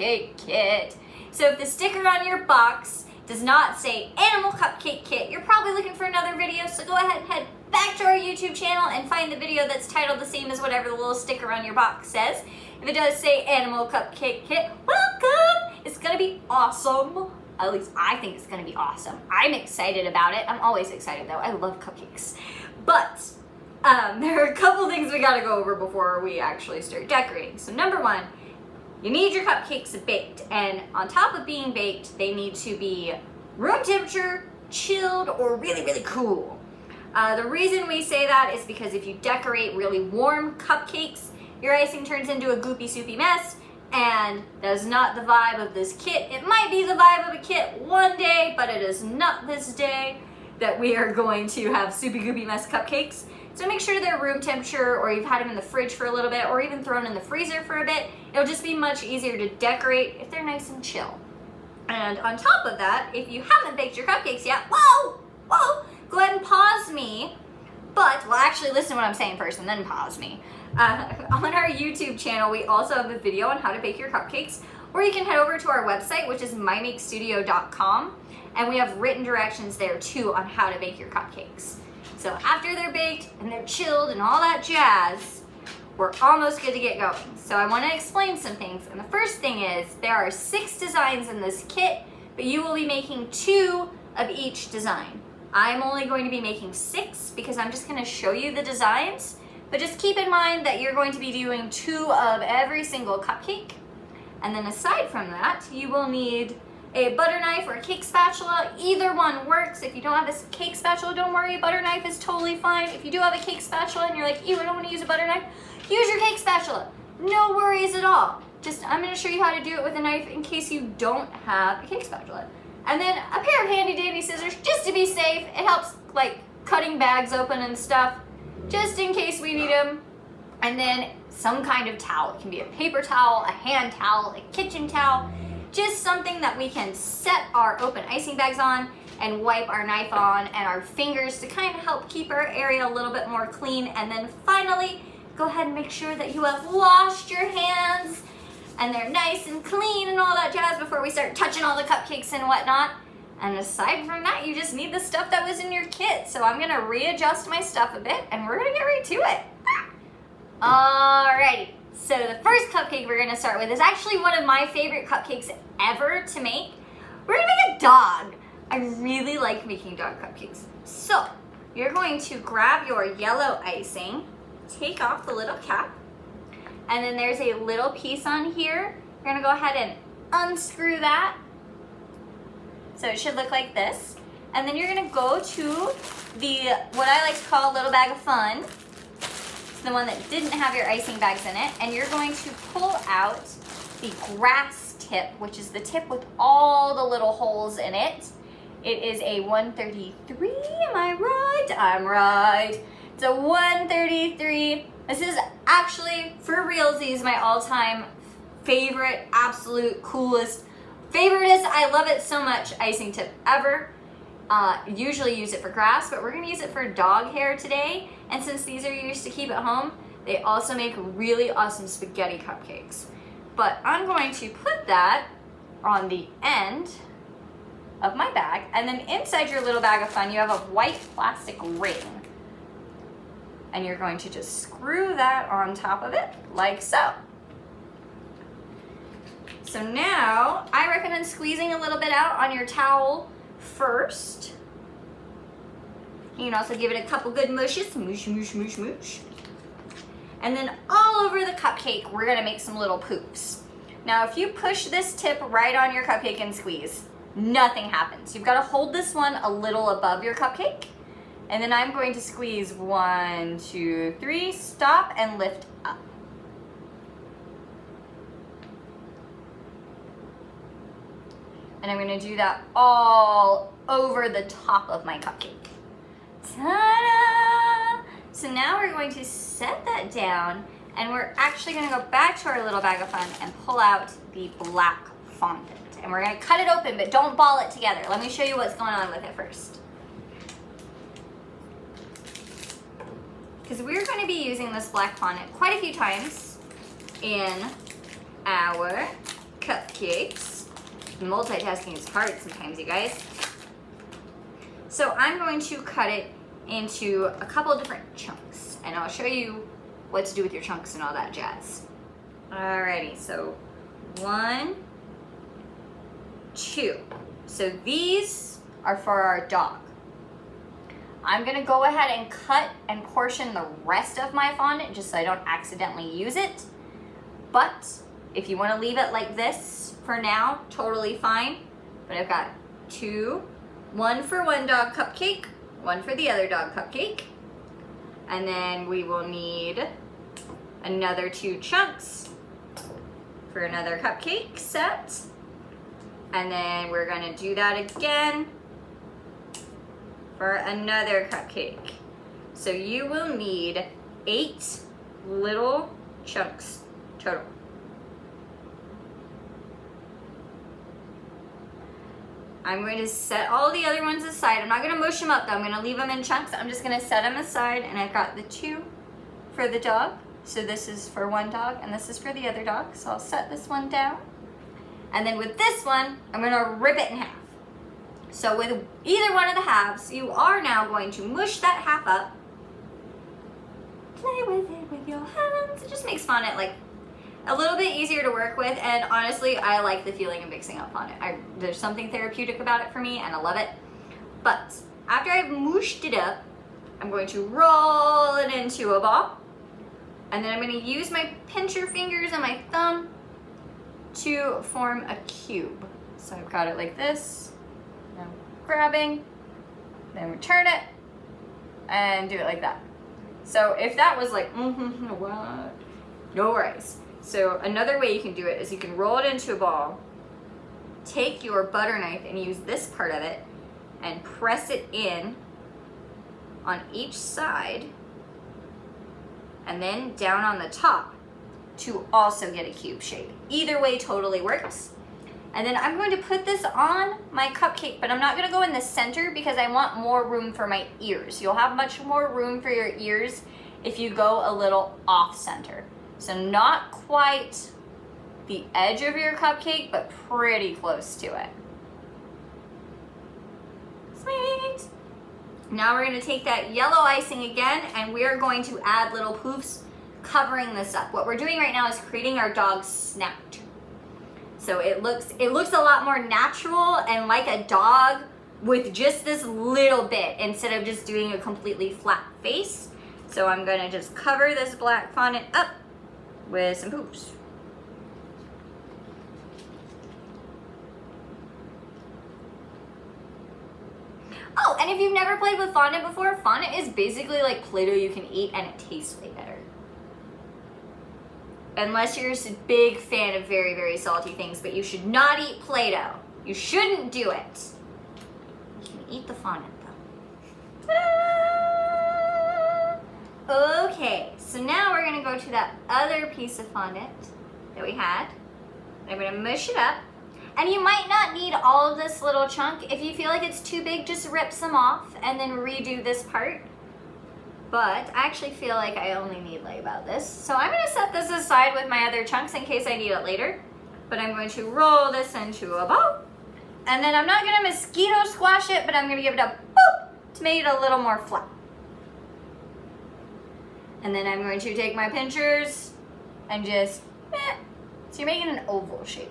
Cupcake Kit. So if the sticker on your box does not say Animal Cupcake Kit, you're probably looking for another video, so go ahead and head back to our YouTube channel and find the video that's titled the same as whatever the little sticker on your box says. If it does say Animal Cupcake Kit, welcome! It's gonna be awesome. At least I think it's gonna be awesome. I'm excited about it. I'm always excited though. I love cupcakes. But there are a couple things we gotta go over before we actually start decorating. So number one, you need your cupcakes baked. And on top of being baked, they need to be room temperature, chilled, or really, really cool. The reason we say that is because if you decorate really warm cupcakes, your icing turns into a goopy, soupy mess, and that is not the vibe of this kit. It might be the vibe of a kit one day, but it is not this day that we are going to have soupy, goopy mess cupcakes. So make sure they're room temperature, or you've had them in the fridge for a little bit, or even thrown in the freezer for a bit. It'll just be much easier to decorate if they're nice and chill. And on top of that, if you haven't baked your cupcakes yet, whoa, go ahead and pause me. But, well, actually listen to what I'm saying first and then pause me. On our YouTube channel, we also have a video on how to bake your cupcakes, or you can head over to our website, which is mymakestudio.com, and we have written directions there too on how to bake your cupcakes. So after they're baked and they're chilled and all that jazz, we're almost good to get going. So I want to explain some things, and the first thing is there are 6 designs in this kit, but you will be making 2 of each design. I'm only going to be making 6 because I'm just going to show you the designs. But just keep in mind that you're going to be doing 2 of every single cupcake. And then aside from that, you will need a butter knife or a cake spatula. Either one works. If you don't have a cake spatula, don't worry, a butter knife is totally fine. If you do have a cake spatula and you're like, ew, I don't want to use a butter knife, use your cake spatula. No worries at all. Just, I'm going to show you how to do it with a knife in case you don't have a cake spatula. And then a pair of handy dandy scissors, just to be safe. It helps like cutting bags open and stuff, just in case we need them. And then some kind of towel. It can be a paper towel, a hand towel, a kitchen towel, just something that we can set our open icing bags on and wipe our knife on and our fingers to kind of help keep our area a little bit more clean. And then finally, go ahead and make sure that you have washed your hands and they're nice and clean and all that jazz before we start touching all the cupcakes and whatnot. And aside from that, you just need the stuff that was in your kit. So I'm gonna readjust my stuff a bit and we're gonna get right to it. Alrighty, so the first cupcake we're gonna start with is actually one of my favorite cupcakes ever to make. We're gonna make a dog. I really like making dog cupcakes. So you're going to grab your yellow icing, take off the little cap, and then there's a little piece on here. You're gonna go ahead and unscrew that. So it should look like this. And then you're gonna go to what I like to call a little bag of fun. It's the one that didn't have your icing bags in it. And you're going to pull out the grass tip, which is the tip with all the little holes in it. It is a 133, am I right? I'm right. It's a 133. This is actually, for realsies, my all-time favorite, absolute coolest, favoriteest, I love it so much, icing tip ever. Usually use it for grass, but we're gonna use it for dog hair today. And since these are used to keep at home, they also make really awesome spaghetti cupcakes. But I'm going to put that on the end of my bag, and then inside your little bag of fun, you have a white plastic ring. And you're going to just screw that on top of it, like so. So now, I recommend squeezing a little bit out on your towel first. You can also give it a couple good mushes, moosh, moosh, moosh, moosh. And then all over the cupcake, we're gonna make some little poofs. Now, if you push this tip right on your cupcake and squeeze, nothing happens. You've gotta hold this one a little above your cupcake. And then I'm going to squeeze 1, 2, 3, stop and lift up. And I'm gonna do that all over the top of my cupcake. Ta-da! So now we're going to set that down, and we're actually gonna go back to our little bag of fun and pull out the black fondant. And we're gonna cut it open, but don't ball it together. Let me show you what's going on with it first. Because we're going to be using this black fondant quite a few times in our cupcakes. Multitasking is hard sometimes, you guys. So I'm going to cut it into a couple different chunks, and I'll show you what to do with your chunks and all that jazz. Alrighty, so 1, 2. So these are for our dog. I'm gonna go ahead and cut and portion the rest of my fondant just so I don't accidentally use it. But if you wanna leave it like this for now, totally fine. But I've got 2, 1 for one dog cupcake, 1 for the other dog cupcake. And then we will need another 2 chunks for another cupcake set. And then we're gonna do that again for another cupcake. So you will need 8 little chunks total. I'm going to set all the other ones aside. I'm not gonna mush them up though. I'm gonna leave them in chunks. I'm just gonna set them aside, and I've got the 2 for the dog. So this is for one dog and this is for the other dog. So I'll set this one down. And then with this one, I'm gonna rip it in half. So with either one of the halves, you are now going to mush that half up. Play with it with your hands. It just makes fondant like a little bit easier to work with, and honestly, I like the feeling of mixing up fondant. There's something therapeutic about it for me, and I love it. But after I've mushed it up, I'm going to roll it into a ball, and then I'm going to use my pincher fingers and my thumb to form a cube. So I've got it like this. Now grabbing, then return it, and do it like that. So if that was like, what? No worries. So another way you can do it is you can roll it into a ball, take your butter knife and use this part of it and press it in on each side and then down on the top to also get a cube shape. Either way totally works. And then I'm going to put this on my cupcake, but I'm not gonna go in the center because I want more room for my ears. You'll have much more room for your ears if you go a little off center. So not quite the edge of your cupcake, but pretty close to it. Sweet. Now we're gonna take that yellow icing again, and we are going to add little poofs covering this up. What we're doing right now is creating our dog's snout. So it looks a lot more natural and like a dog with just this little bit instead of just doing a completely flat face. So I'm gonna just cover this black fondant up with some poofs. Oh, and if you've never played with fondant before, fondant is basically like Play-Doh you can eat, and it tastes way better. Unless you're a big fan of very, very salty things, but you should not eat Play-Doh. You shouldn't do it. You can eat the fondant though. Ta-da! Okay, so now we're gonna go to that other piece of fondant that we had. I'm gonna mush it up. And you might not need all of this little chunk. If you feel like it's too big, just rip some off and then redo this part. But I actually feel like I only need like about this. So I'm gonna set this aside with my other chunks in case I need it later. But I'm going to roll this into a ball. And then I'm not gonna mosquito squash it, but I'm gonna give it a boop to make it a little more flat. And then I'm going to take my pinchers and just, so you're making an oval shape.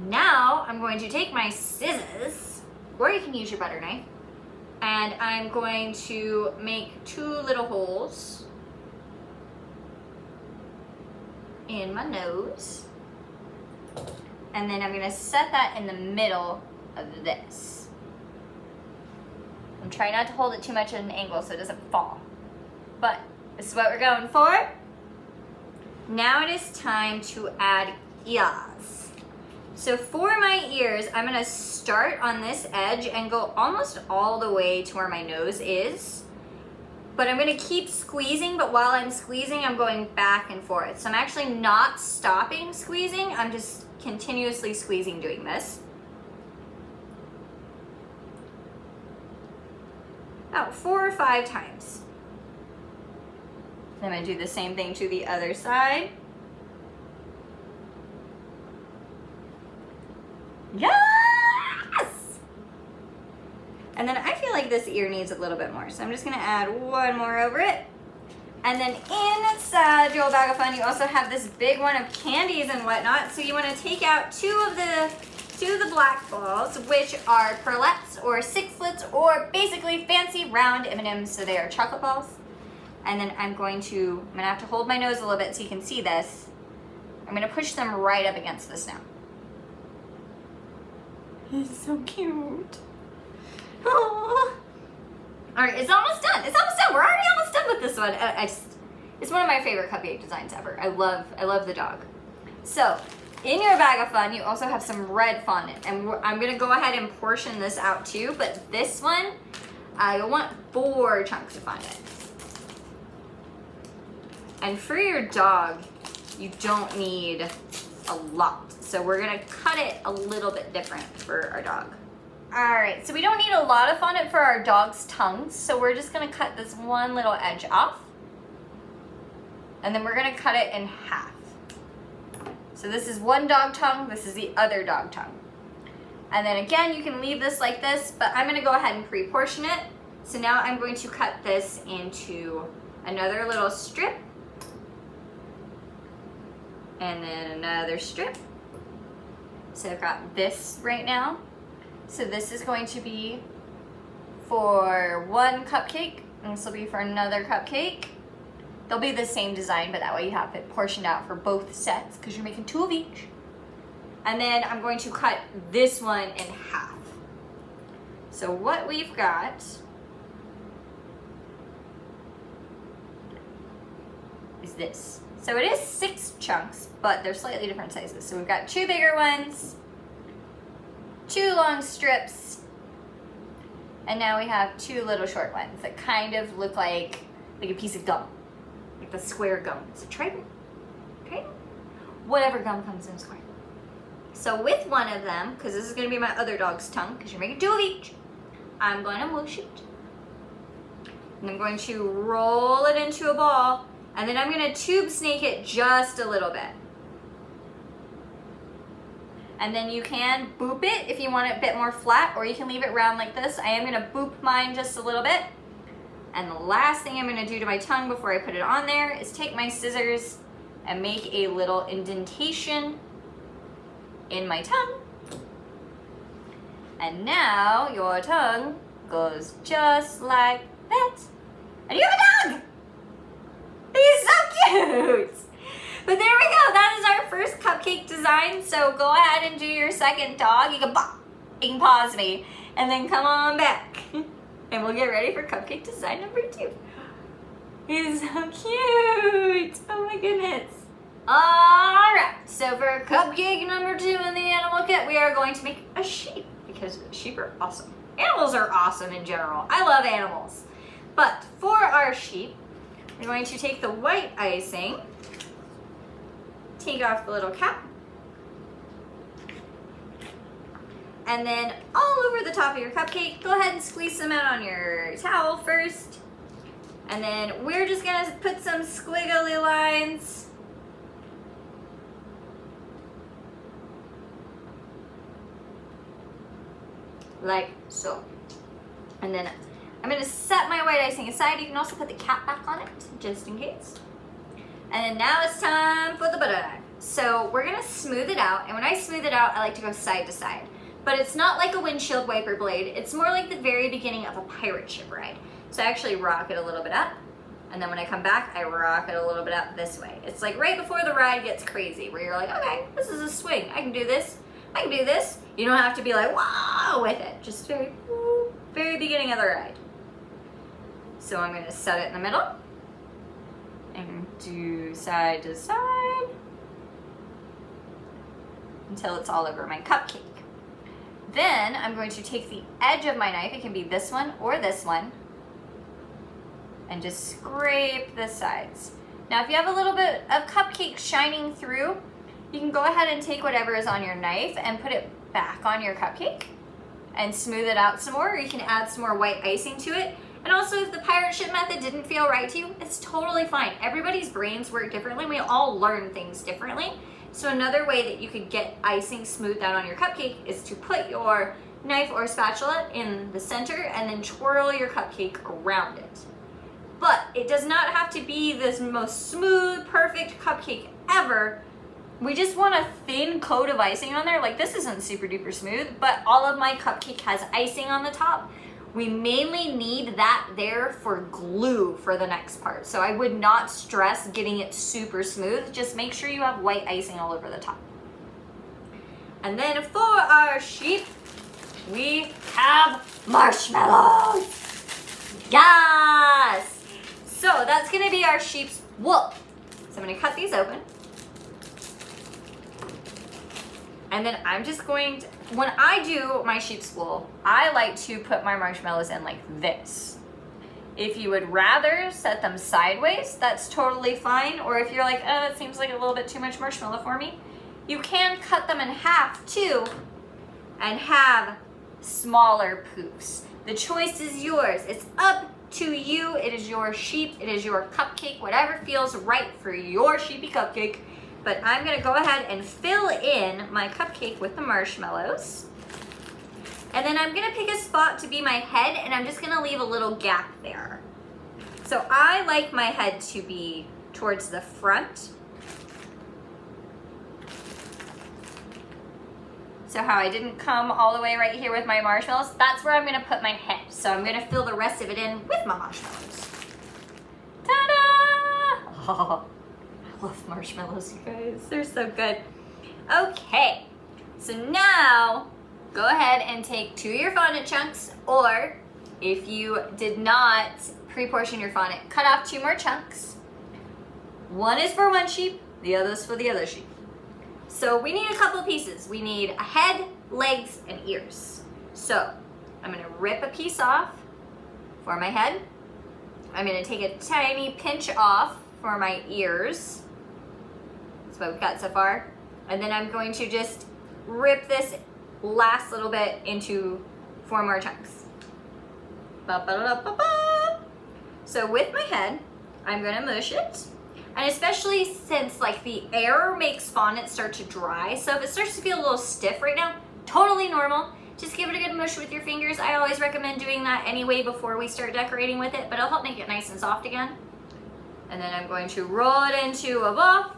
Now I'm going to take my scissors, or you can use your butter knife, and I'm going to make 2 little holes in my nose. And then I'm gonna set that in the middle of this. I'm trying not to hold it too much at an angle so it doesn't fall. But this is what we're going for. Now it is time to add ears. So for my ears, I'm gonna start on this edge and go almost all the way to where my nose is. But I'm gonna keep squeezing, but while I'm squeezing, I'm going back and forth. So I'm actually not stopping squeezing, I'm just continuously squeezing doing this. About 4 or 5 times. I'm gonna do the same thing to the other side. And then I feel like this ear needs a little bit more, so I'm just gonna add one more over it. And then inside your bag of fun, you also have this big one of candies and whatnot. So you wanna take out two of the black balls, which are pearlettes or sixlets or basically fancy round M&Ms, so they are chocolate balls. And then I'm gonna have to hold my nose a little bit so you can see this. I'm gonna push them right up against this now. It's so cute. Oh. All right, it's almost done. It's almost done. We're already almost done with this one. It's one of my favorite cupcake designs ever. I love the dog. So in your bag of fun, you also have some red fondant, and I'm gonna go ahead and portion this out too, but this one, I want 4 chunks of fondant. And for your dog, you don't need a lot. So we're gonna cut it a little bit different for our dog. All right, so we don't need a lot of fondant for our dog's tongue, so we're just gonna cut this one little edge off. And then we're gonna cut it in half. So this is one dog tongue, this is the other dog tongue. And then again, you can leave this like this, but I'm gonna go ahead and pre-portion it. So now I'm going to cut this into another little strip. And then another strip. So I've got this right now. So this is going to be for one cupcake, and this will be for another cupcake. They'll be the same design, but that way you have it portioned out for both sets because you're making 2 of each. And then I'm going to cut this one in half. So what we've got is this. So it is 6 chunks, but they're slightly different sizes. So we've got 2 bigger ones, 2 long strips, and now we have 2 little short ones that kind of look like a piece of gum, like the square gum. So trident, whatever gum comes in a square. So with one of them, because this is going to be my other dog's tongue, because you're making 2 of each, I'm going to mush it, and I'm going to roll it into a ball, and then I'm going to tube snake it just a little bit. And then you can boop it if you want it a bit more flat, or you can leave it round like this. I am gonna boop mine just a little bit. And the last thing I'm gonna do to my tongue before I put it on there is take my scissors and make a little indentation in my tongue. And now your tongue goes just like that. And you have a dog! He's so cute! But there we go, that is our first cupcake design. So go ahead and do your second dog. You can pause me and then come on back. And we'll get ready for cupcake design number 2. He's so cute. Oh my goodness. All right, so for cupcake number 2 in the animal kit, we are going to make a sheep because sheep are awesome. Animals are awesome in general. I love animals. But for our sheep, we're going to take the white icing, take off the little cap, and then all over the top of your cupcake, go ahead and squeeze some out on your towel first. And then we're just gonna put some squiggly lines like so. And then I'm gonna set my white icing aside. You can also put the cap back on it, just in case. And then now it's time for the butter knife. So we're gonna smooth it out, and when I smooth it out, I like to go side to side. But it's not like a windshield wiper blade, it's more like the very beginning of a pirate ship ride. So I actually rock it a little bit up, and then when I come back, I rock it a little bit up this way. It's like right before the ride gets crazy, where you're like, okay, this is a swing, I can do this, I can do this. You don't have to be like, wow, with it. Just very beginning of the ride. So I'm gonna set it in the middle, and do side to side until it's all over my cupcake. Then I'm going to take the edge of my knife, it can be this one or this one, and just scrape the sides. Now if you have a little bit of cupcake shining through, you can go ahead and take whatever is on your knife and put it back on your cupcake and smooth it out some more, or you can add some more white icing to it. And also, if the pirate ship method didn't feel right to you, it's totally fine. Everybody's brains work differently. We all learn things differently. So another way that you could get icing smoothed out on your cupcake is to put your knife or spatula in the center and then twirl your cupcake around it. But it does not have to be this most smooth, perfect cupcake ever. We just want a thin coat of icing on there. Like, this isn't super duper smooth, but all of my cupcake has icing on the top. We mainly need that there for glue for the next part. So I would not stress getting it super smooth. Just make sure you have white icing all over the top. And then for our sheep, we have marshmallows. Yes! So that's gonna be our sheep's wool. So I'm gonna cut these open. And then I'm just going to, when I do my sheep's wool, I like to put my marshmallows in like this. If you would rather set them sideways, that's totally fine. Or if you're like, oh, it seems like a little bit too much marshmallow for me, you can cut them in half too and have smaller poofs. The choice is yours. It's up to you. It is your sheep. It is your cupcake, whatever feels right for your sheepy cupcake. But I'm gonna go ahead and fill in my cupcake with the marshmallows. And then I'm gonna pick a spot to be my head, and I'm just gonna leave a little gap there. So I like my head to be towards the front. So how I didn't come all the way right here with my marshmallows, that's where I'm gonna put my head. So I'm gonna fill the rest of it in with my marshmallows. Ta-da! Oh, I love marshmallows, you guys. They're so good. Okay, so now go ahead and take 2 of your fondant chunks, or if you did not pre-portion your fondant, cut off 2 more chunks. One is for one sheep, the other is for the other sheep. So we need a couple pieces. We need a head, legs, and ears. So I'm gonna rip a piece off for my head. I'm gonna take a tiny pinch off for my ears. That's what we've got so far. And then I'm going to just rip this last little bit into 4 more chunks. Ba-ba-da-ba-ba. So with my head, I'm gonna mush it. And especially since like the air makes fondant start to dry. So if it starts to feel a little stiff right now, totally normal. Just give it a good mush with your fingers. I always recommend doing that anyway before we start decorating with it, but it'll help make it nice and soft again. And then I'm going to roll it into a ball.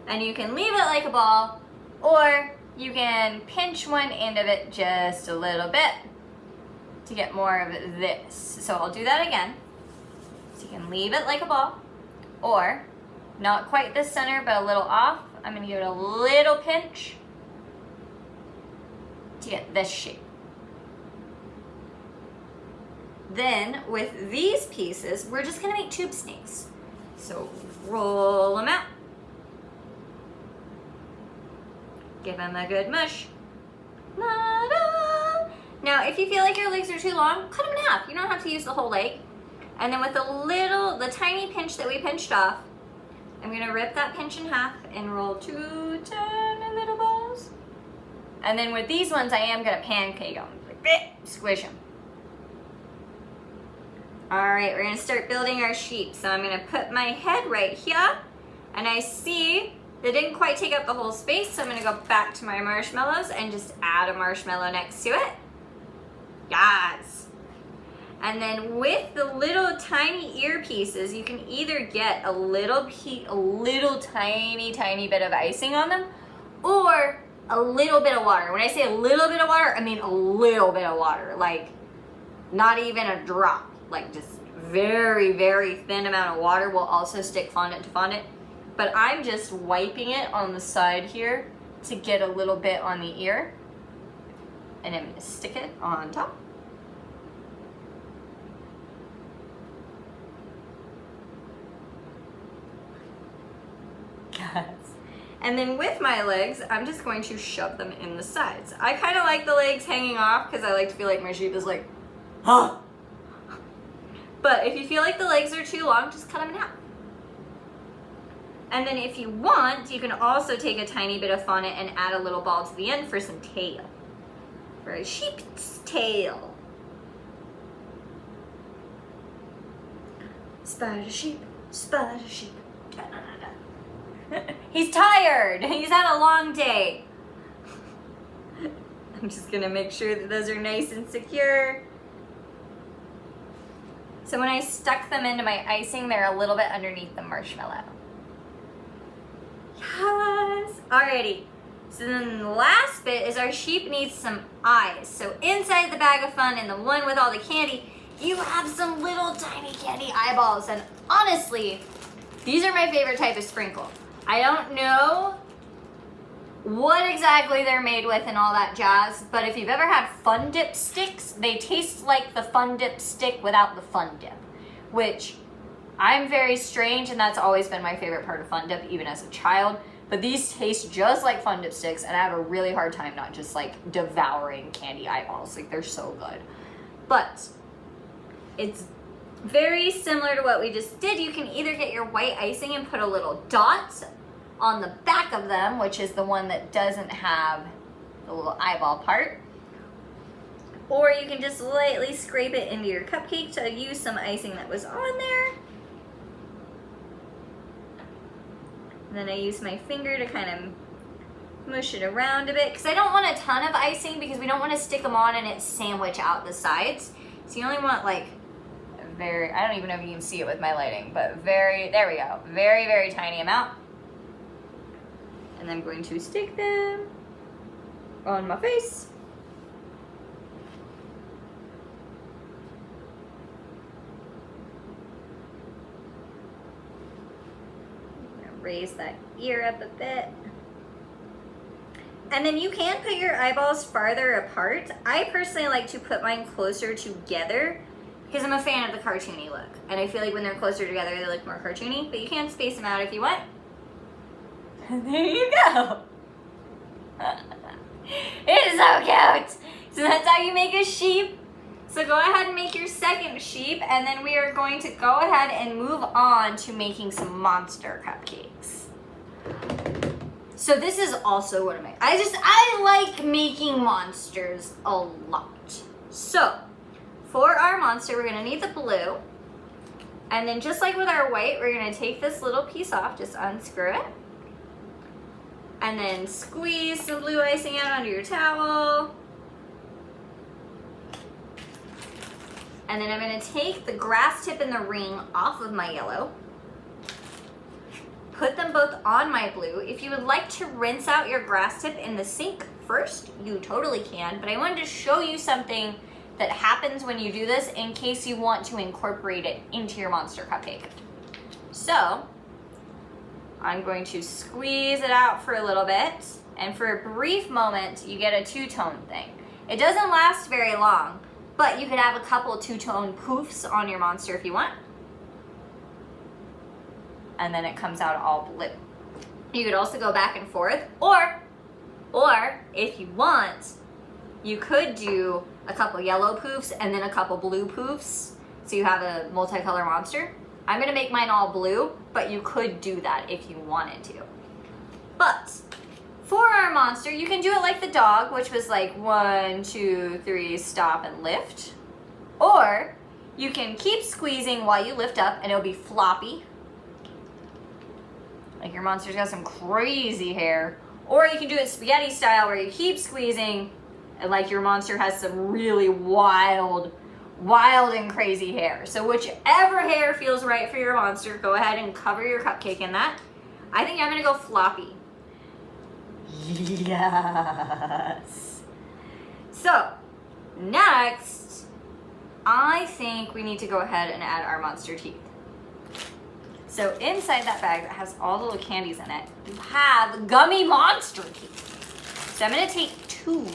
And you can leave it like a ball, or you can pinch one end of it just a little bit to get more of this. So I'll do that again. So you can leave it like a ball, or not quite the center, but a little off. I'm gonna give it a little pinch to get this shape. Then with these pieces, we're just gonna make tube snakes. So roll them out. Give them a good mush. Ta-da! Now, if you feel like your legs are too long, cut them in half. You don't have to use the whole leg. And then with the tiny pinch that we pinched off, I'm gonna rip that pinch in half and roll 2 tiny little balls. And then with these ones, I am gonna pancake them, like squish them. All right, we're gonna start building our sheep. So I'm gonna put my head right here, and I see they didn't quite take up the whole space, so I'm gonna go back to my marshmallows and just add a marshmallow next to it. Yes. And then with the little tiny ear pieces, you can either get a little tiny bit of icing on them, or a little bit of water. When I say a little bit of water, I mean a little bit of water, like not even a drop, like just very, very thin amount of water will also stick fondant to fondant. But I'm just wiping it on the side here to get a little bit on the ear, and I'm gonna stick it on top. And then with my legs, I'm just going to shove them in the sides. I kind of like the legs hanging off because I like to feel like my sheep is like, huh. But if you feel like the legs are too long, just cut them in half. And then if you want, you can also take a tiny bit of fondant and add a little ball to the end for some tail, for a sheep's tail. Spider sheep, spider sheep. He's tired. He's had a long day. I'm just gonna make sure that those are nice and secure. So when I stuck them into my icing, they're a little bit underneath the marshmallow. Yes! Alrighty. So then the last bit is our sheep needs some eyes. So inside the bag of fun and the one with all the candy, you have some little tiny candy eyeballs. And honestly, these are my favorite type of sprinkle. I don't know what exactly they're made with and all that jazz, but if you've ever had Fun Dip sticks, they taste like the Fun Dip stick without the Fun Dip, which I'm very strange, and that's always been my favorite part of Fun Dip, even as a child. But these taste just like Fun Dip sticks, and I have a really hard time not just like devouring candy eyeballs. Like, they're so good. But it's very similar to what we just did. You can either get your white icing and put a little dot on the back of them, which is the one that doesn't have the little eyeball part, or you can just lightly scrape it into your cupcake to use some icing that was on there. And then I use my finger to kind of mush it around a bit, because I don't want a ton of icing because we don't want to stick them on and it sandwich out the sides. So you only want like a very, I don't even know if you can see it with my lighting, but very, there we go, very, very tiny amount. And I'm going to stick them on my face. I'm gonna raise that ear up a bit. And then you can put your eyeballs farther apart. I personally like to put mine closer together because I'm a fan of the cartoony look. And I feel like when they're closer together, they look more cartoony, but you can space them out if you want. There you go. It is so cute. So that's how you make a sheep. So go ahead and make your second sheep, and then we are going to go ahead and move on to making some monster cupcakes. So this is also one of my, I like making monsters a lot. So for our monster, we're gonna need the blue. And then just like with our white, we're gonna take this little piece off, just unscrew it. And then squeeze some blue icing out onto your towel. And then I'm gonna take the grass tip and the ring off of my yellow. Put them both on my blue. If you would like to rinse out your grass tip in the sink first, you totally can. But I wanted to show you something that happens when you do this in case you want to incorporate it into your monster cupcake. So, I'm going to squeeze it out for a little bit, and for a brief moment, you get a two-tone thing. It doesn't last very long, but you could have a couple two-tone poofs on your monster if you want. And then it comes out all blue. You could also go back and forth, or if you want, you could do a couple yellow poofs and then a couple blue poofs, so you have a multicolor monster. I'm gonna make mine all blue, but you could do that if you wanted to. But for our monster, you can do it like the dog, which was like 1, 2, 3, stop and lift. Or you can keep squeezing while you lift up and it'll be floppy. Like your monster's got some crazy hair. Or you can do it spaghetti style where you keep squeezing and like your monster has some really wild and crazy hair. So whichever hair feels right for your monster, go ahead and cover your cupcake in that. I think I'm gonna go floppy. Yes. So next, I think we need to go ahead and add our monster teeth. So inside that bag that has all the little candies in it, you have gummy monster teeth. So I'm gonna take 2.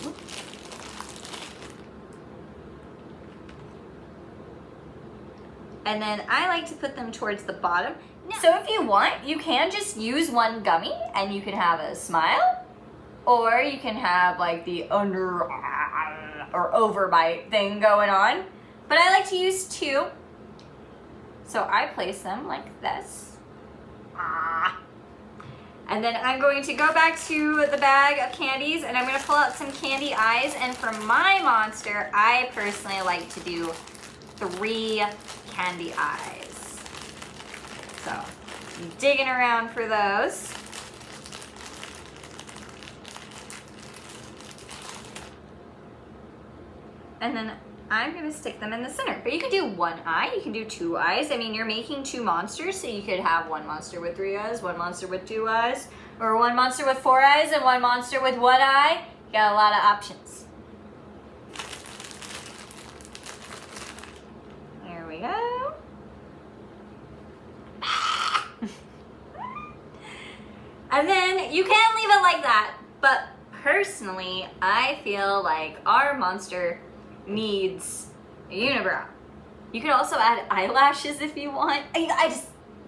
And then I like to put them towards the bottom. So if you want, you can just use one gummy and you can have a smile, or you can have like the under or overbite thing going on. But I like to use 2. So I place them like this. And then I'm going to go back to the bag of candies and I'm gonna pull out some candy eyes. And for my monster, I personally like to do 3 candy eyes. So I'm digging around for those. And then I'm gonna stick them in the center. But you could do one eye, you can do two eyes. I mean, you're making two monsters, so you could have one monster with 3 eyes, one monster with 2 eyes, or one monster with 4 eyes and one monster with 1 eye. You got a lot of options. There we go. And then you can leave it like that, but personally, I feel like our monster needs a unibrow. You could also add eyelashes if you want.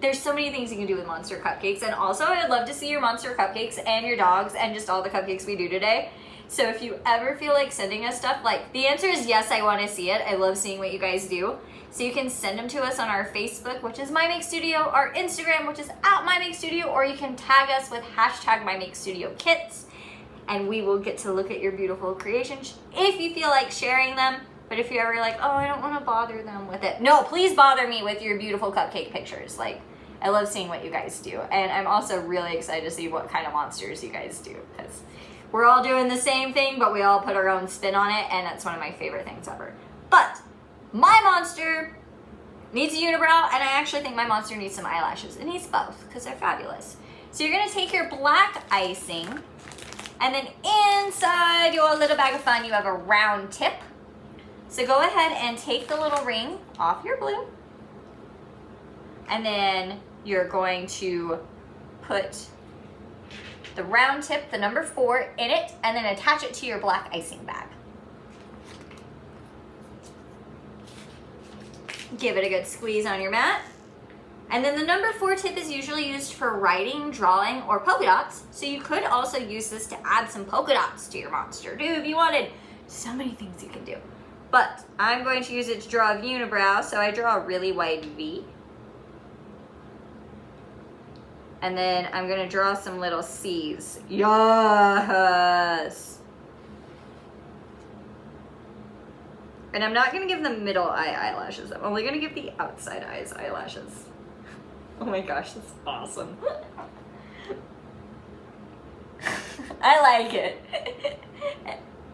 There's so many things you can do with monster cupcakes, and also I'd love to see your monster cupcakes and your dogs and just all the cupcakes we do today. So if you ever feel like sending us stuff, like the answer is yes, I want to see it. I love seeing what you guys do. So you can send them to us on our Facebook, which is My Make Studio, our Instagram, which is @MyMakeStudio, or you can tag us with #MyMakeStudioKits, and we will get to look at your beautiful creations if you feel like sharing them. But if you're ever like, oh, I don't want to bother them with it, no, please bother me with your beautiful cupcake pictures. Like, I love seeing what you guys do. And I'm also really excited to see what kind of monsters you guys do, because we're all doing the same thing, but we all put our own spin on it, and that's one of my favorite things ever. But my monster needs a unibrow, and I actually think my monster needs some eyelashes. It needs both, because they're fabulous. So you're gonna take your black icing, and then inside your little bag of fun, you have a round tip. So go ahead and take the little ring off your blue, and then you're going to put the round tip, the number 4, in it, and then attach it to your black icing bag. Give it a good squeeze on your mat. And then the number 4 tip is usually used for writing, drawing, or polka dots. So you could also use this to add some polka dots to your monster too if you wanted. So many things you can do. But I'm going to use it to draw a unibrow, so I draw a really wide V. And then I'm gonna draw some little C's. Yes! And I'm not gonna give the middle eye eyelashes. I'm only gonna give the outside eyes eyelashes. Oh my gosh, that's awesome. I like it.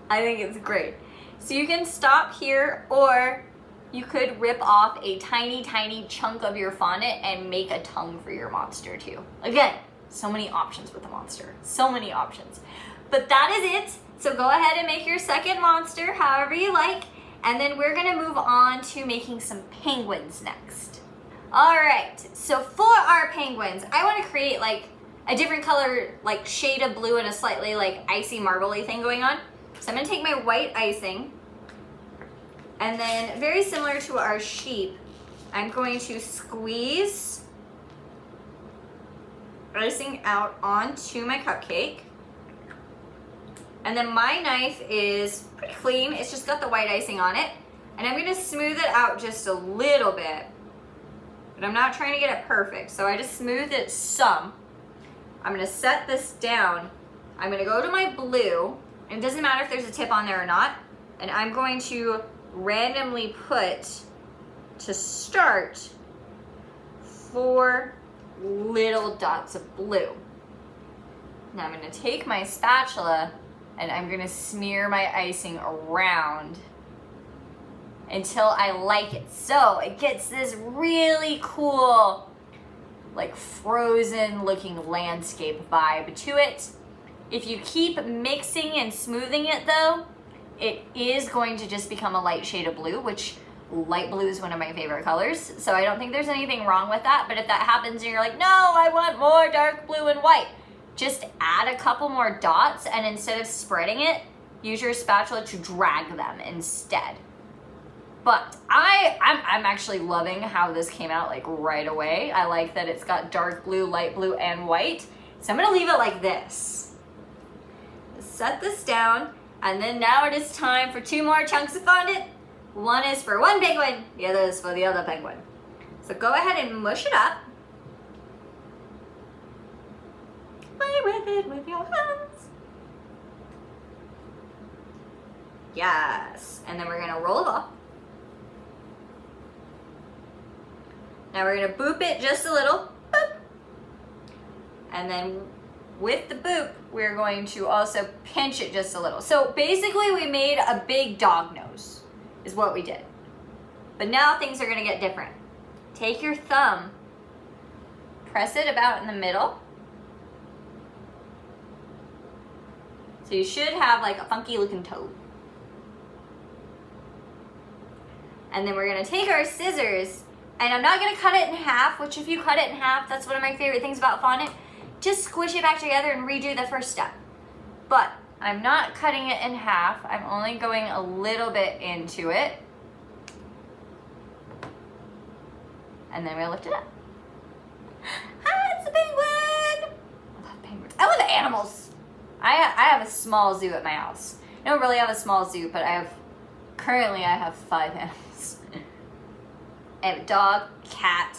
I think it's great. So you can stop here, or you could rip off a tiny, tiny chunk of your fondant and make a tongue for your monster too. Again, so many options with the monster. So many options. But that is it. So go ahead and make your second monster however you like. And then we're gonna move on to making some penguins next. All right, so for our penguins, I wanna create like a different color, like shade of blue and a slightly like icy marbly thing going on. So I'm gonna take my white icing, and then very similar to our sheep, I'm going to squeeze icing out onto my cupcake. And then my knife is pretty clean. It's just got the white icing on it. And I'm gonna smooth it out just a little bit, but I'm not trying to get it perfect. So I just smooth it some. I'm gonna set this down. I'm gonna go to my blue, and it doesn't matter if there's a tip on there or not. And I'm going to randomly put, to start, 4 little dots of blue. Now I'm gonna take my spatula and I'm gonna smear my icing around until I like it. So it gets this really cool, like frozen looking landscape vibe to it. If you keep mixing and smoothing it though, it is going to just become a light shade of blue, which light blue is one of my favorite colors. So I don't think there's anything wrong with that. But if that happens and you're like, no, I want more dark blue and white, just add a couple more dots, and instead of spreading it, use your spatula to drag them instead. But I'm actually loving how this came out like right away. I like that it's got dark blue, light blue, and white. So I'm gonna leave it like this. Set this down, and then now it is time for 2 more chunks of fondant. One is for one penguin, the other is for the other penguin. So go ahead and mush it up. Play with it with your hands. Yes, and then we're gonna roll it off. Now we're gonna boop it just a little, boop. And then with the boop, we're going to also pinch it just a little. So basically we made a big dog nose. is what we did. But now things are gonna get different. Take your thumb, press it about in the middle. So you should have like a funky looking toe. And then we're gonna take our scissors, and I'm not gonna cut it in half, which if you cut it in half, that's one of my favorite things about fondant. Just squish it back together and redo the first step. But I'm not cutting it in half. I'm only going a little bit into it. And then we'll lift it up. Ah, it's a penguin! I love penguins. I love animals. I have a small zoo at my house. I don't really have a small zoo, but currently I have 5 animals. I have a dog, cat,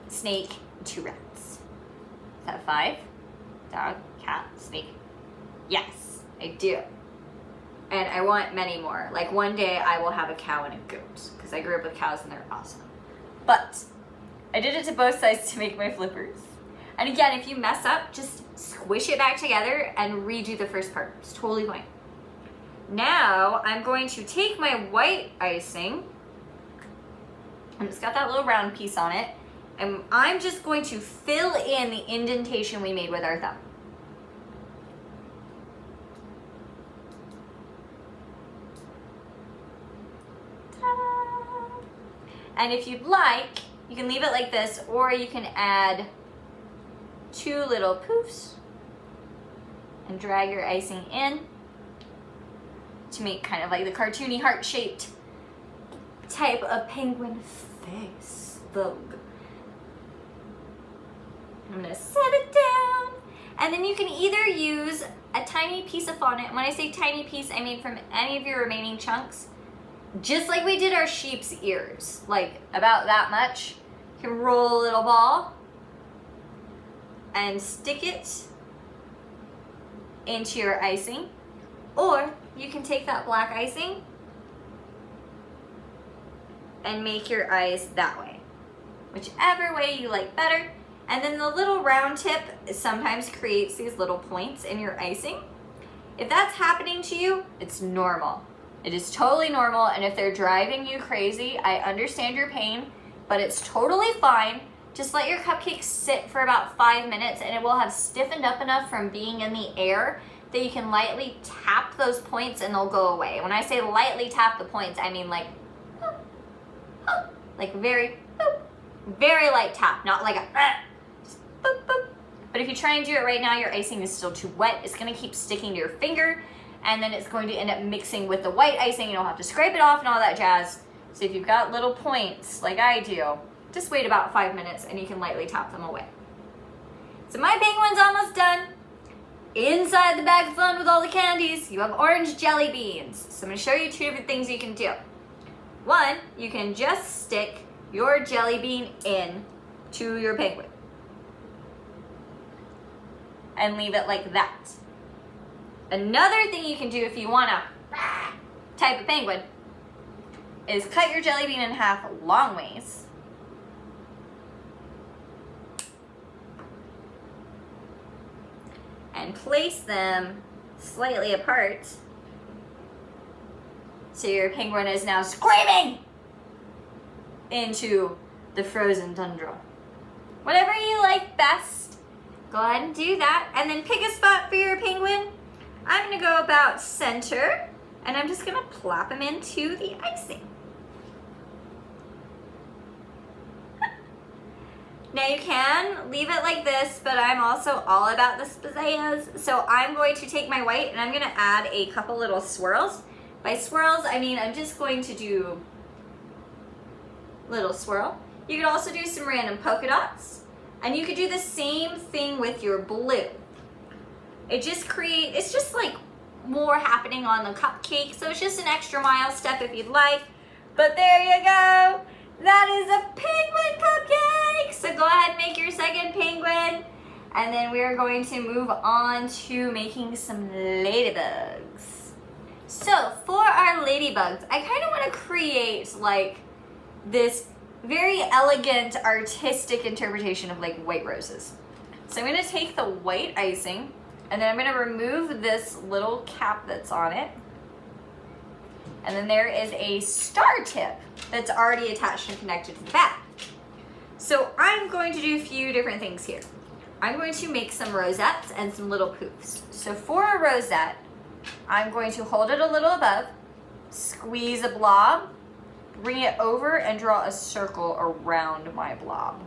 snake, and 2 rats. Is that 5? Dog, cat, snake. Yes, I do. And I want many more. Like one day I will have a cow and a goat, because I grew up with cows and they're awesome. But I did it to both sides to make my flippers. And again, if you mess up, just squish it back together and redo the first part. It's totally fine. Now I'm going to take my white icing, and it's got that little round piece on it, and I'm just going to fill in the indentation we made with our thumb. Ta-da! And if you'd like, you can leave it like this, or you can add 2 little poofs and drag your icing in to make kind of like the cartoony heart-shaped type of penguin face. Vogue. I'm gonna set it down, and then you can either use a tiny piece of fondant. When I say tiny piece, I mean from any of your remaining chunks, just like we did our sheep's ears, like about that much. You can roll a little ball and stick it into your icing, or you can take that black icing and make your eyes that way, whichever way you like better. And then the little round tip sometimes creates these little points in your icing. If that's happening to you, it's normal. It is totally normal, and if they're driving you crazy, I understand your pain, but it's totally fine. Just let your cupcake sit for about 5 minutes, and it will have stiffened up enough from being in the air that you can lightly tap those points and they'll go away. When I say lightly tap the points, I mean like, like very light tap, not like a, just boop, boop. But if you try and do it right now, your icing is still too wet. It's gonna keep sticking to your finger, and then it's going to end up mixing with the white icing, and you'll have to scrape it off and all that jazz. So if you've got little points like I do, just wait about 5 minutes and you can lightly tap them away. So my penguin's almost done. Inside the bag of fun with all the candies, you have orange jelly beans. So I'm gonna show you 2 different things you can do. One, you can just stick your jelly bean in to your penguin and leave it like that. Another thing you can do if you want a type of penguin is cut your jelly bean in half long ways. And place them slightly apart, so your penguin is now screaming into the frozen tundra. Whatever you like best, go ahead and do that. And then pick a spot for your penguin. I'm gonna go about center, and I'm just gonna plop him into the icing. Now you can leave it like this, but I'm also all about the pizzazz. So I'm going to take my white and I'm gonna add a couple little swirls. By swirls, I mean I'm just going to do little swirl. You could also do some random polka dots, and you could do the same thing with your blue. It's just like more happening on the cupcake, so it's just an extra mile step if you'd like. But there you go. That is a penguin cupcake! So go ahead and make your second penguin, and then we are going to move on to making some ladybugs. So for our ladybugs, I kind of want to create like this very elegant, artistic interpretation of like white roses. So I'm going to take the white icing, and then I'm going to remove this little cap that's on it. And then there is a star tip that's already attached and connected to the back. So I'm going to do a few different things here. I'm going to make some rosettes and some little poofs. So for a rosette, I'm going to hold it a little above, squeeze a blob, bring it over and draw a circle around my blob.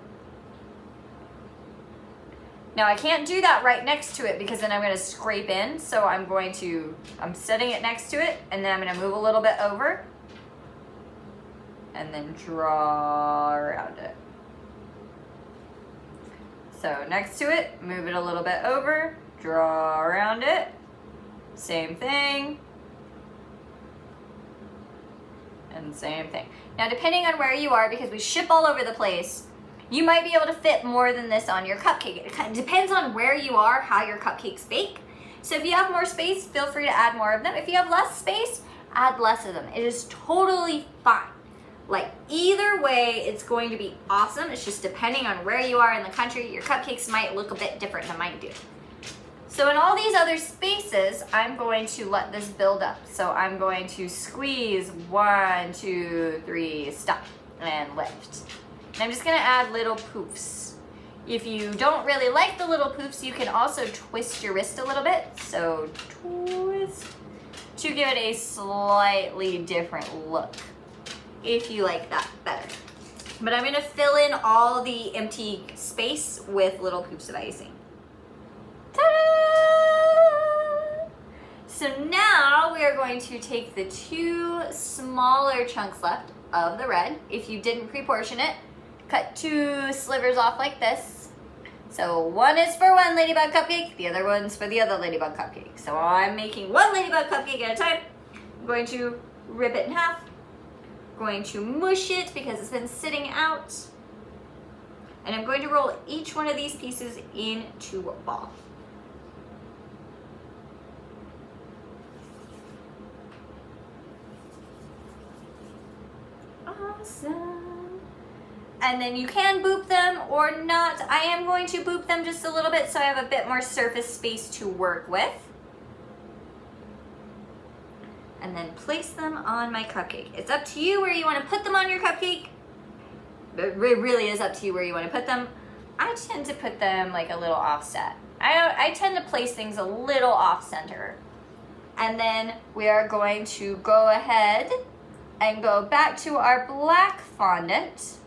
Now I can't do that right next to it because then I'm going to scrape in. So I'm setting it next to it and then I'm going to move a little bit over and then draw around it. So next to it, move it a little bit over, draw around it, same thing, and same thing. Now depending on where you are, because we ship all over the place, you might be able to fit more than this on your cupcake. It kind of depends on where you are, how your cupcakes bake. So if you have more space, feel free to add more of them. If you have less space, add less of them. It is totally fine. Like either way, it's going to be awesome. It's just depending on where you are in the country, your cupcakes might look a bit different than mine do. So in all these other spaces, I'm going to let this build up. So I'm going to squeeze, 1, 2, 3, stop, and lift. And I'm just gonna add little poofs. If you don't really like the little poofs, you can also twist your wrist a little bit. So twist to give it a slightly different look, if you like that better. But I'm gonna fill in all the empty space with little poofs of icing. Ta-da! So now we are going to take the 2 smaller chunks left of the red. If you didn't pre-portion it, cut 2 slivers off like this. So one is for one ladybug cupcake, the other one's for the other ladybug cupcake. So I'm making one ladybug cupcake at a time. I'm going to rip it in half. Going to mush it because it's been sitting out. And I'm going to roll each one of these pieces into a ball. Awesome. And then you can boop them or not. I am going to boop them just a little bit so I have a bit more surface space to work with. And then place them on my cupcake. It's up to you where you want to put them on your cupcake. It really is up to you where you want to put them. I tend to put them like a little offset. I tend to place things a little off center. And then we are going to go ahead and go back to our black fondant.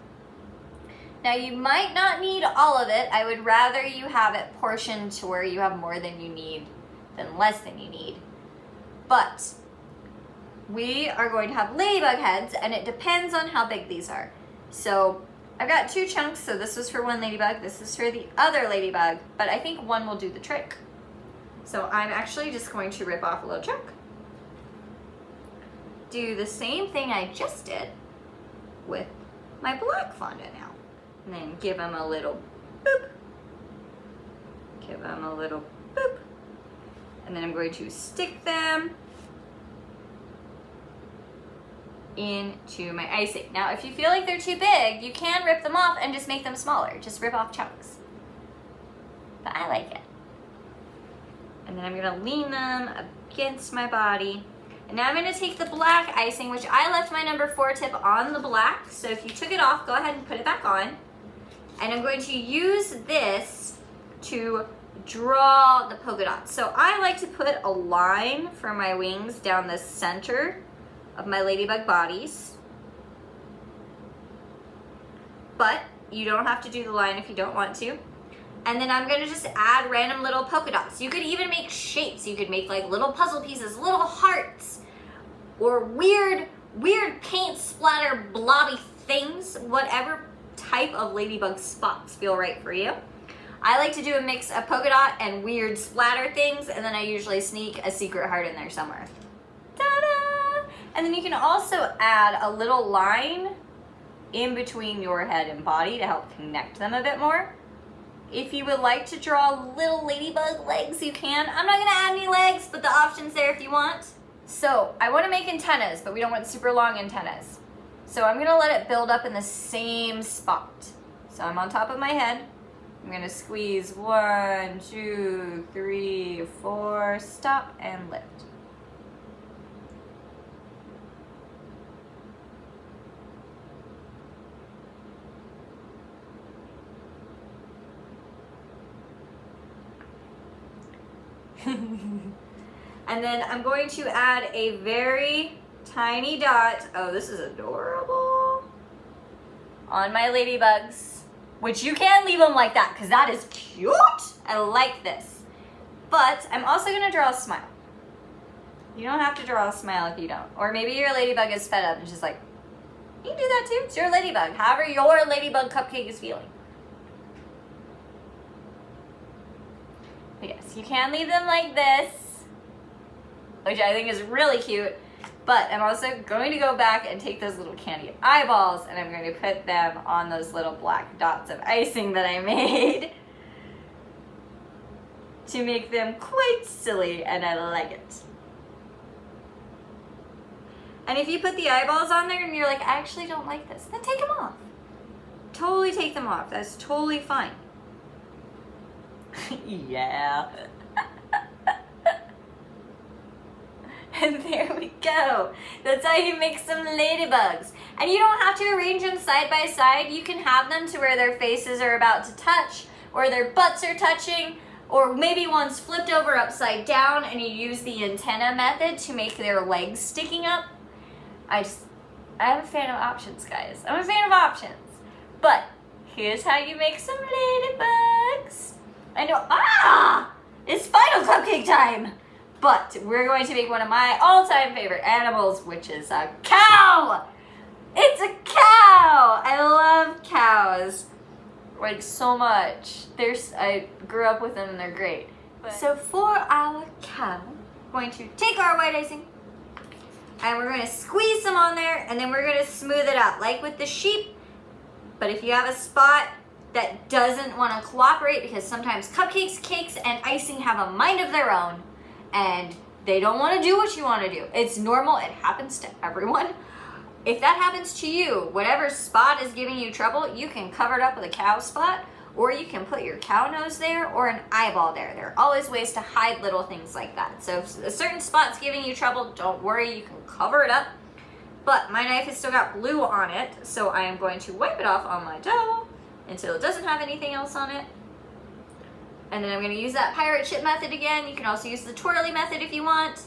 Now you might not need all of it. I would rather you have it portioned to where you have more than you need than less than you need. But we are going to have ladybug heads and it depends on how big these are. So I've got 2 chunks, so this was for one ladybug, this is for the other ladybug, but I think one will do the trick. So I'm actually just going to rip off a little chunk. Do the same thing I just did with my black fondant now. And then give them a little boop. Give them a little boop. And then I'm going to stick them into my icing. Now, if you feel like they're too big, you can rip them off and just make them smaller. Just rip off chunks. But I like it. And then I'm gonna lean them against my body. And now I'm gonna take the black icing, which I left my number 4 tip on the black. So if you took it off, go ahead and put it back on. And I'm going to use this to draw the polka dots. So I like to put a line for my wings down the center of my ladybug bodies. But you don't have to do the line if you don't want to. And then I'm gonna just add random little polka dots. You could even make shapes. You could make like little puzzle pieces, little hearts, or weird paint splatter blobby things, whatever type of ladybug spots feel right for you. I like to do a mix of polka dot and weird splatter things, and then I usually sneak a secret heart in there somewhere. Ta-da! And then you can also add a little line in between your head and body to help connect them a bit more. If you would like to draw little ladybug legs, you can. I'm not gonna add any legs, but the option's there if you want. So I wanna make antennas, but we don't want super long antennas. So I'm gonna let it build up in the same spot. So I'm on top of my head. I'm gonna squeeze 1, 2, 3, 4, stop and lift. And then I'm going to add a very tiny dot. Oh, this is adorable. On my ladybugs, which you can leave them like that because that is cute. I like this. But I'm also gonna draw a smile. You don't have to draw a smile if you don't. Or maybe your ladybug is fed up and just like, you can do that too. It's your ladybug. However your ladybug cupcake is feeling. But yes, you can leave them like this, which I think is really cute. But I'm also going to go back and take those little candy eyeballs and I'm going to put them on those little black dots of icing that I made to make them quite silly, and I like it. And if you put the eyeballs on there and you're like, I actually don't like this, then take them off. Totally take them off. That's totally fine. Yeah. And there we go. That's how you make some ladybugs. And you don't have to arrange them side by side. You can have them to where their faces are about to touch, or their butts are touching, or maybe one's flipped over upside down and you use the antenna method to make their legs sticking up. I'm a fan of options, guys. I'm a fan of options. But here's how you make some ladybugs. I know, it's final cupcake time. But we're going to make one of my all-time favorite animals, which is a cow. It's a cow. I love cows, like, so much. I grew up with them and they're great. So for our cow, we're going to take our white icing and we're going to squeeze some on there, and then we're going to smooth it out like with the sheep. But if you have a spot that doesn't want to cooperate, because sometimes cupcakes, cakes, and icing have a mind of their own and they don't want to do what you want to do. It's normal. It happens to everyone. If that happens to you, whatever spot is giving you trouble, you can cover it up with a cow spot, or you can put your cow nose there or an eyeball there. There are always ways to hide little things like that. So if a certain spot's giving you trouble, don't worry, you can cover it up. But my knife has still got glue on it, so I am going to wipe it off on my dough until it doesn't have anything else on it. And then I'm going to use that pirate ship method again. You can also use the twirly method if you want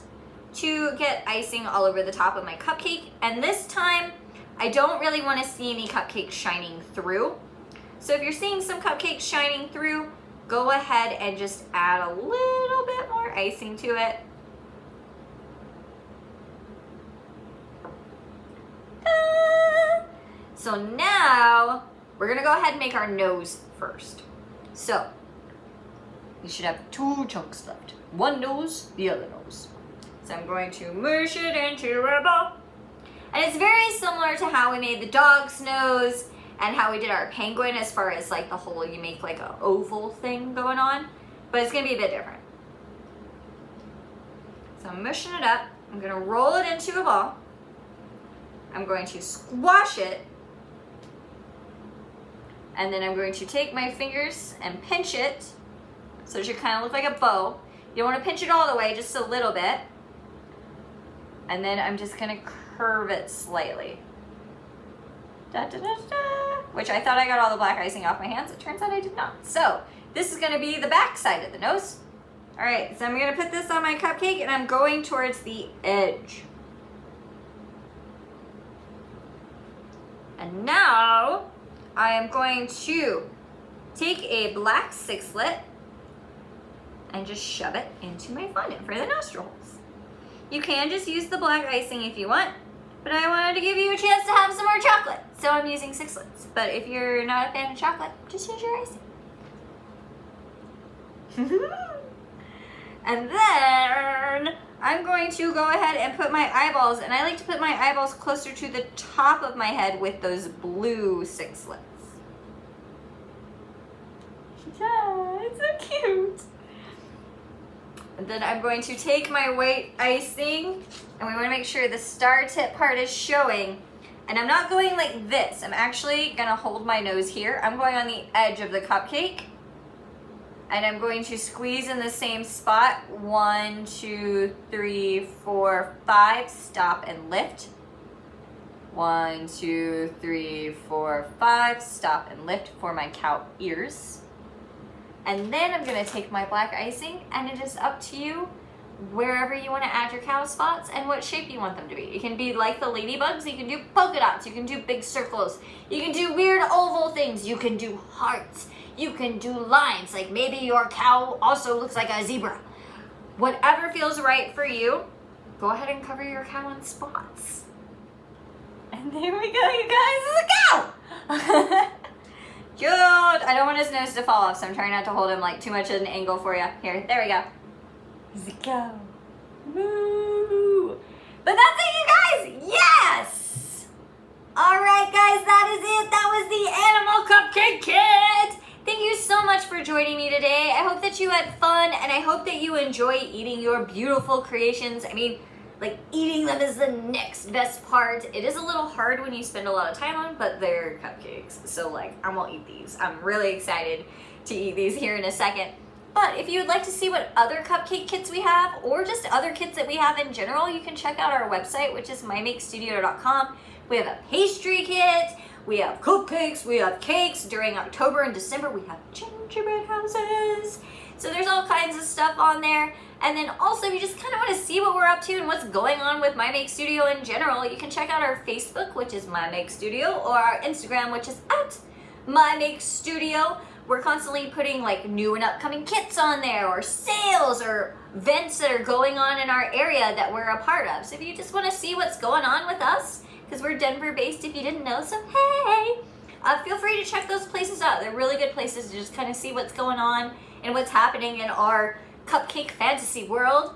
to get icing all over the top of my cupcake. And this time, I don't really want to see any cupcakes shining through. So if you're seeing some cupcakes shining through, go ahead and just add a little bit more icing to it. So now, we're going to go ahead and make our nose first. So, you should have 2 chunks left. One nose, the other nose. So I'm going to mush it into a ball. And it's very similar to how we made the dog's nose and how we did our penguin, as far as like the whole, you make like an oval thing going on. But it's going to be a bit different. So I'm mushing it up. I'm going to roll it into a ball. I'm going to squash it. And then I'm going to take my fingers and pinch it, so it should kind of look like a bow. You don't want to pinch it all the way, just a little bit. And then I'm just going to curve it slightly. Da, da, da, da. Which I thought I got all the black icing off my hands. It turns out I did not. So this is going to be the back side of the nose. All right, so I'm going to put this on my cupcake and I'm going towards the edge. And now I am going to take a black 6-lit and just shove it into my fondant for the nostril holes. You can just use the black icing if you want, but I wanted to give you a chance to have some more chocolate, so I'm using 6-lits. But if you're not a fan of chocolate, just use your icing. And then I'm going to go ahead and put my eyeballs, and I like to put my eyeballs closer to the top of my head with those blue 6-lits. Yeah, it's so cute. And then I'm going to take my white icing, and we want to make sure the star tip part is showing. And I'm not going like this. I'm actually going to hold my nose here. I'm going on the edge of the cupcake. And I'm going to squeeze in the same spot. 1, 2, 3, 4, 5. Stop and lift. 1, 2, 3, 4, 5. Stop and lift for my cow ears. And then I'm gonna take my black icing, and it is up to you wherever you want to add your cow spots and what shape you want them to be. You can be like the ladybugs, you can do polka dots, you can do big circles, you can do weird oval things, you can do hearts, you can do lines, like maybe your cow also looks like a zebra. Whatever feels right for you, go ahead and cover your cow in spots. And there we go, you guys, it's a cow! Cute! I don't want his nose to fall off, so I'm trying not to hold him like too much at an angle for you. Here, there we go. Here's a cow. Moo! But that's it, you guys! Yes! Alright, guys, that is it. That was the Animal Cupcake Kit! Thank you so much for joining me today. I hope that you had fun, and I hope that you enjoy eating your beautiful creations. I mean, like, eating them is the next best part. It is a little hard when you spend a lot of time on, but they're cupcakes. So, like, I'm gonna eat these. I'm really excited to eat these here in a second. But if you would like to see what other cupcake kits we have, or just other kits that we have in general, you can check out our website, which is mymakestudio.com. We have a pastry kit, we have cupcakes, we have cakes. During October and December, we have gingerbread houses. So there's all kinds of stuff on there. And then also, if you just kind of want to see what we're up to and what's going on with My Make Studio in general, you can check out our Facebook, which is My Make Studio, or our Instagram, which is @MyMakeStudio. We're constantly putting like new and upcoming kits on there, or sales, or events that are going on in our area that we're a part of. So if you just want to see what's going on with us, because we're Denver based if you didn't know, so hey, feel free to check those places out. They're really good places to just kind of see what's going on and what's happening in our cupcake fantasy world.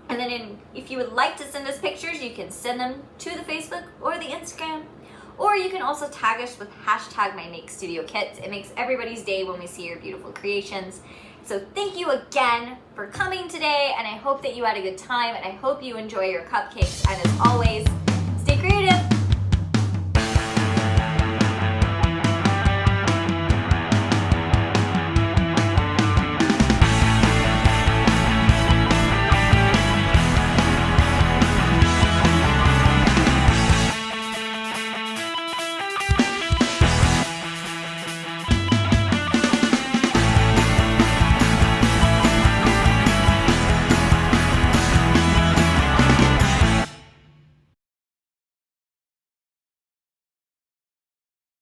And then if you would like to send us pictures, you can send them to the Facebook or the Instagram. Or you can also tag us with #MyMakeStudioKits. It makes everybody's day when we see your beautiful creations. So thank you again for coming today, and I hope that you had a good time, and I hope you enjoy your cupcakes. And as always, stay creative.